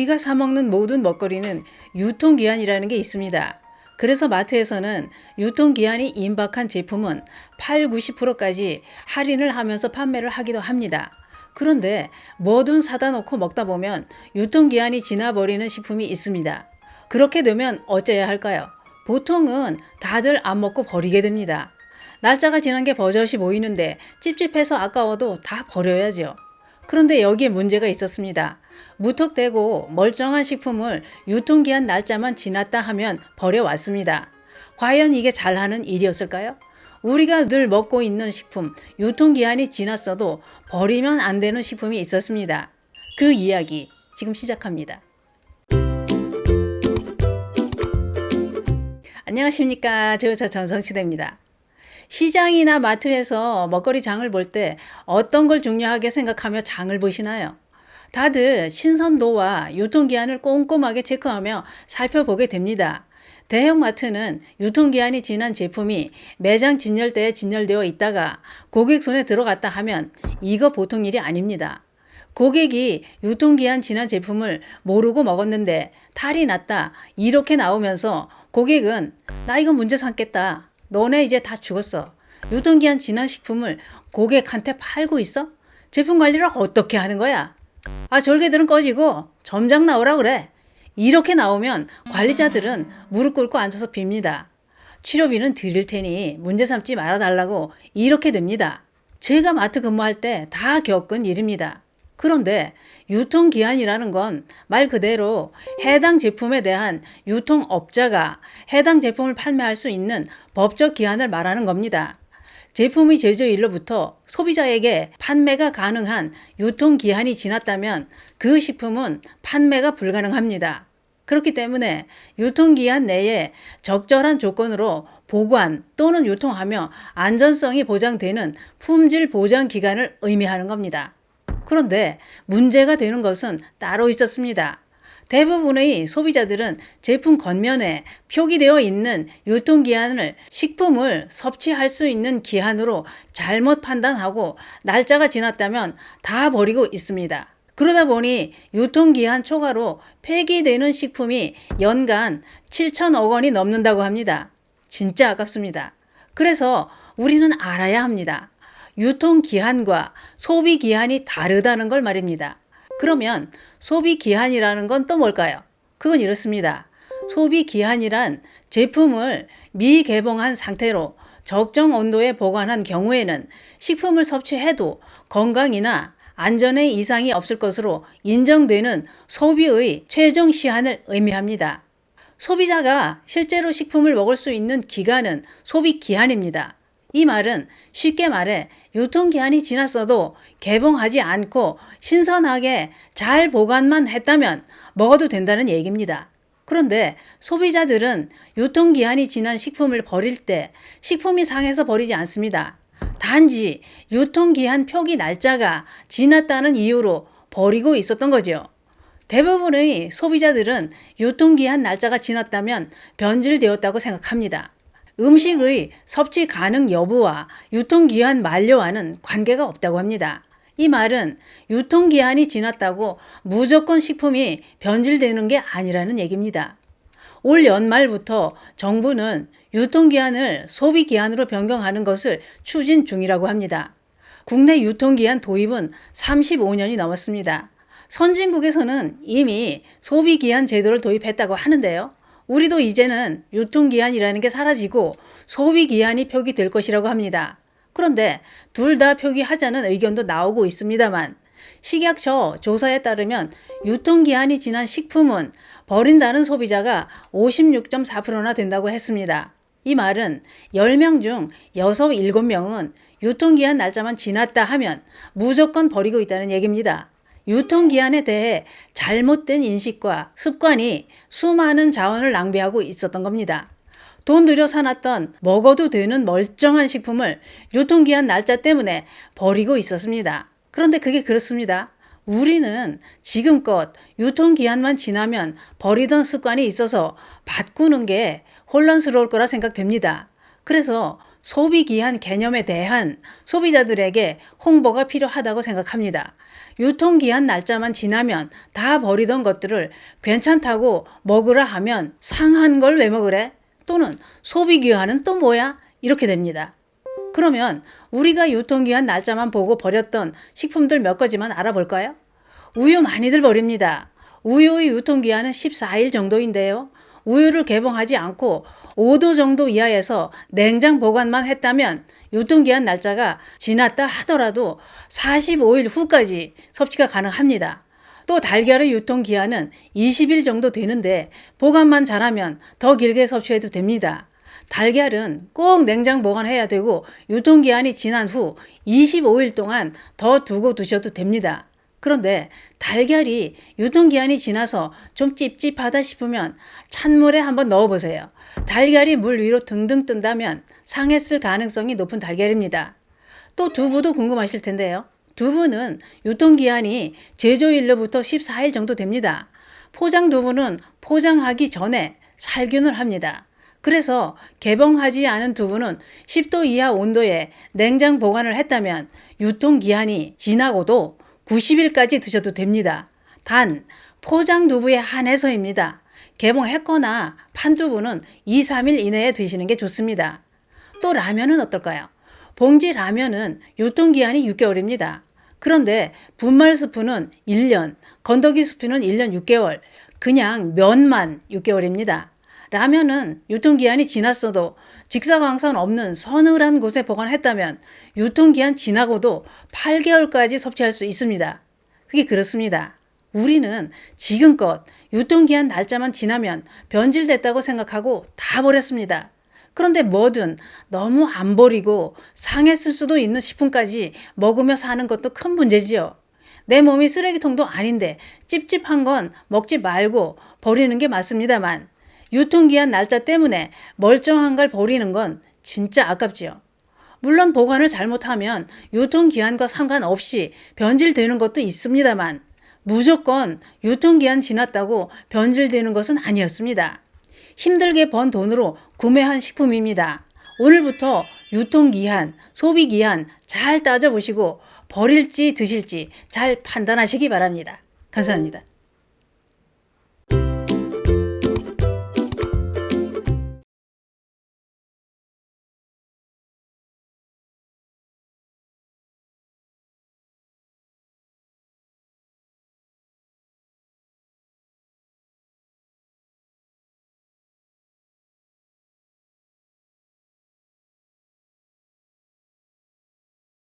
우리가 사 먹는 모든 먹거리는 유통기한이라는 게 있습니다. 그래서 마트에서는 유통기한이 임박한 제품은 8, 90%까지 할인을 하면서 판매를 하기도 합니다. 그런데 뭐든 사다 놓고 먹다 보면 유통기한이 지나버리는 식품이 있습니다. 그렇게 되면 어째야 할까요? 보통은 다들 안 먹고 버리게 됩니다. 날짜가 지난 게 버젓이 보이는데 찝찝해서 아까워도 다 버려야죠. 그런데 여기에 문제가 있었습니다. 무턱대고 멀쩡한 식품을 유통기한 날짜만 지났다 하면 버려왔습니다. 과연 이게 잘하는 일이었을까요? 우리가 늘 먹고 있는 식품, 유통기한이 지났어도 버리면 안 되는 식품이 있었습니다. 그 이야기 지금 시작합니다. 안녕하십니까. 조여사 전성시대입니다. 시장이나 마트에서 먹거리 장을 볼 때 어떤 걸 중요하게 생각하며 장을 보시나요? 다들 신선도와 유통기한을 꼼꼼하게 체크하며 살펴보게 됩니다. 대형마트는 유통기한이 지난 제품이 매장 진열대에 진열되어 있다가 고객 손에 들어갔다 하면 이거 보통 일이 아닙니다. 고객이 유통기한 지난 제품을 모르고 먹었는데 탈이 났다 이렇게 나오면서 고객은 나 이거 문제 삼겠다. 너네 이제 다 죽었어. 유통기한 지난 식품을 고객한테 팔고 있어? 제품 관리를 어떻게 하는 거야? 절개들은 꺼지고 점장 나오라 그래. 이렇게 나오면 관리자들은 무릎 꿇고 앉아서 빕니다. 치료비는 드릴 테니 문제 삼지 말아달라고 이렇게 됩니다. 제가 마트 근무할 때 다 겪은 일입니다. 그런데 유통기한이라는 건 말 그대로 해당 제품에 대한 유통업자가 해당 제품을 판매할 수 있는 법적 기한을 말하는 겁니다. 제품의 제조일로부터 소비자에게 판매가 가능한 유통기한이 지났다면 그 식품은 판매가 불가능합니다. 그렇기 때문에 유통기한 내에 적절한 조건으로 보관 또는 유통하며 안전성이 보장되는 품질 보장 기간을 의미하는 겁니다. 그런데 문제가 되는 것은 따로 있었습니다. 대부분의 소비자들은 제품 겉면에 표기되어 있는 유통기한을 식품을 섭취할 수 있는 기한으로 잘못 판단하고 날짜가 지났다면 다 버리고 있습니다. 그러다 보니 유통기한 초과로 폐기되는 식품이 연간 7천억 원이 넘는다고 합니다. 진짜 아깝습니다. 그래서 우리는 알아야 합니다. 유통기한과 소비기한이 다르다는 걸 말입니다. 그러면 소비기한이라는 건 또 뭘까요? 그건 이렇습니다. 소비기한이란 제품을 미개봉한 상태로 적정 온도에 보관한 경우에는 식품을 섭취해도 건강이나 안전에 이상이 없을 것으로 인정되는 소비의 최종 시한을 의미합니다. 소비자가 실제로 식품을 먹을 수 있는 기간은 소비기한입니다. 이 말은 쉽게 말해 유통기한이 지났어도 개봉하지 않고 신선하게 잘 보관만 했다면 먹어도 된다는 얘기입니다. 그런데 소비자들은 유통기한이 지난 식품을 버릴 때 식품이 상해서 버리지 않습니다. 단지 유통기한 표기 날짜가 지났다는 이유로 버리고 있었던 거죠. 대부분의 소비자들은 유통기한 날짜가 지났다면 변질되었다고 생각합니다. 음식의 섭취 가능 여부와 유통기한 만료와는 관계가 없다고 합니다. 이 말은 유통기한이 지났다고 무조건 식품이 변질되는 게 아니라는 얘기입니다. 올 연말부터 정부는 유통기한을 소비기한으로 변경하는 것을 추진 중이라고 합니다. 국내 유통기한 도입은 35년이 넘었습니다. 선진국에서는 이미 소비기한 제도를 도입했다고 하는데요. 우리도 이제는 유통기한이라는 게 사라지고 소비기한이 표기될 것이라고 합니다. 그런데 둘 다 표기하자는 의견도 나오고 있습니다만 식약처 조사에 따르면 유통기한이 지난 식품은 버린다는 소비자가 56.4%나 된다고 했습니다. 이 말은 10명 중 6, 7명은 유통기한 날짜만 지났다 하면 무조건 버리고 있다는 얘기입니다. 유통기한에 대해 잘못된 인식과 습관이 수많은 자원을 낭비하고 있었던 겁니다. 돈 들여 사놨던 먹어도 되는 멀쩡한 식품을 유통기한 날짜 때문에 버리고 있었습니다. 그런데 그게 그렇습니다. 우리는 지금껏 유통기한만 지나면 버리던 습관이 있어서 바꾸는 게 혼란스러울 거라 생각됩니다. 그래서 소비기한 개념에 대한 소비자들에게 홍보가 필요하다고 생각합니다. 유통기한 날짜만 지나면 다 버리던 것들을 괜찮다고 먹으라 하면 상한 걸 왜 먹으래? 또는 소비기한은 또 뭐야? 이렇게 됩니다. 그러면 우리가 유통기한 날짜만 보고 버렸던 식품들 몇 가지만 알아볼까요? 우유 많이들 버립니다. 우유의 유통기한은 14일 정도인데요. 우유를 개봉하지 않고 5도 정도 이하에서 냉장 보관만 했다면 유통기한 날짜가 지났다 하더라도 45일 후까지 섭취가 가능합니다. 또 달걀의 유통기한은 20일 정도 되는데 보관만 잘하면 더 길게 섭취해도 됩니다. 달걀은 꼭 냉장 보관해야 되고 유통기한이 지난 후 25일 동안 더 두고 드셔도 됩니다. 그런데 달걀이 유통기한이 지나서 좀 찝찝하다 싶으면 찬물에 한번 넣어보세요. 달걀이 물 위로 등등 뜬다면 상했을 가능성이 높은 달걀입니다. 또 두부도 궁금하실 텐데요. 두부는 유통기한이 제조일로부터 14일 정도 됩니다. 포장 두부는 포장하기 전에 살균을 합니다. 그래서 개봉하지 않은 두부는 10도 이하 온도에 냉장 보관을 했다면 유통기한이 지나고도 90일까지 드셔도 됩니다. 단 포장 두부에 한해서입니다. 개봉했거나 판 두부는 2, 3일 이내에 드시는 게 좋습니다. 또 라면은 어떨까요? 봉지 라면은 유통기한이 6개월입니다. 그런데 분말 스프는 1년, 건더기 스프는 1년 6개월, 그냥 면만 6개월입니다. 라면은 유통기한이 지났어도 직사광선 없는 서늘한 곳에 보관했다면 유통기한 지나고도 8개월까지 섭취할 수 있습니다. 그게 그렇습니다. 우리는 지금껏 유통기한 날짜만 지나면 변질됐다고 생각하고 다 버렸습니다. 그런데 뭐든 너무 안 버리고 상했을 수도 있는 식품까지 먹으며 사는 것도 큰 문제지요. 내 몸이 쓰레기통도 아닌데 찝찝한 건 먹지 말고 버리는 게 맞습니다만 유통기한 날짜 때문에 멀쩡한 걸 버리는 건 진짜 아깝지요. 물론 보관을 잘못하면 유통기한과 상관없이 변질되는 것도 있습니다만 무조건 유통기한 지났다고 변질되는 것은 아니었습니다. 힘들게 번 돈으로 구매한 식품입니다. 오늘부터 유통기한, 소비기한 잘 따져보시고 버릴지 드실지 잘 판단하시기 바랍니다. 감사합니다.